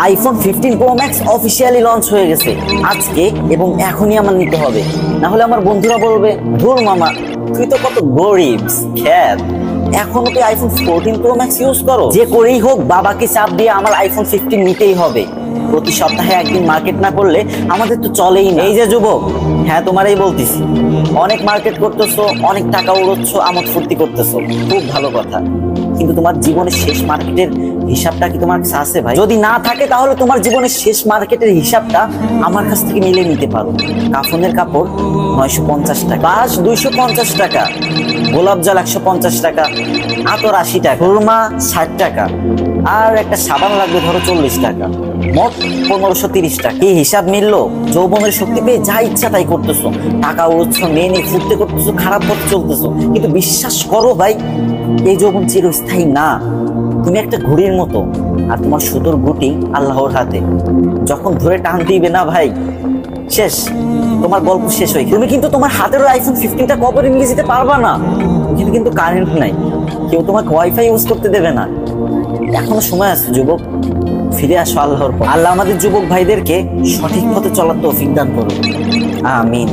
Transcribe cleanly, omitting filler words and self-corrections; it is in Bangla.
IPhone 15 pro max officially launch হয়ে গেছে আজকে এবং এখনই আমার নিতে হবে, না হলে আমার বন্ধুরা বলবে ধুর মামা তুই তো কত গরিব খ্যাত, এখনো তুই আইফোন 14 প্রো ম্যাক্স ইউজ করো। যে করেই হোক বাবাকে চাপ দিয়ে আমার আইফোন 15 নিতেই হবে। প্রতি সপ্তাহে একদিন মার্কেট না করলে আমাদের তো চলেই না। এই যে যুবক, হ্যাঁ তোমারই বলতেছি, অনেক মার্কেট করতেছো, অনেক টাকা উড়োচ্ছ, আমোদ ফুর্তি করতেছো, খুব ভালো কথা, কিন্তু তোমার জীবনের শেষ মার্কেটের হিসাবটা কি তোমার কাছে আছে ভাই? যদি না থাকে তাহলে তোমার জীবনের শেষ মার্কেটের হিসাবটা আমার কাছ থেকে মিলিয়ে নিতে পারো। কাফনের কাপড় 950 টাকা, বাস 250 টাকা, গোলাপ জল 150 টাকা, আতর 80 টাকা, খুরমা 60 টাকা, আর একটা সাবান লাগবে ধরো 40 টাকা, মোট 1530 টাকা। এই হিসাব মিললো? যৌবনের শক্তি পেয়ে যা ইচ্ছা তাই করতেছো, টাকা উড়োচ্ছ, মেয়ে নিয়ে ফুর্তি করতেছো, খারাপ পথে চলতেছো, কিন্তু বিশ্বাস করো ভাই এই যৌবন চিরস্থায়ী না। তুমি একটা ঘড়ির মতো, আর তোমার সুতোর গুটি আল্লাহর হাতে। যখন ধরে টান দিবে না ভাই, শেষ, তোমার গল্প শেষ হয়ে। তুমি কিন্তু তোমার হাতের আইফোন 15টা কবরে নিয়ে যেতে পারবা না, কিন্তু কারেন্ট নাই, কেউ তোমাকে ওয়াইফাই ইউজ করতে দেবে না। এখনো সময় আছে যুবক, ফিরে আসো আল্লাহর পথে। আল্লাহ আমাদের যুবক ভাইদেরকে সঠিক পথে চলার তৌফিক দান করুন, আমিন।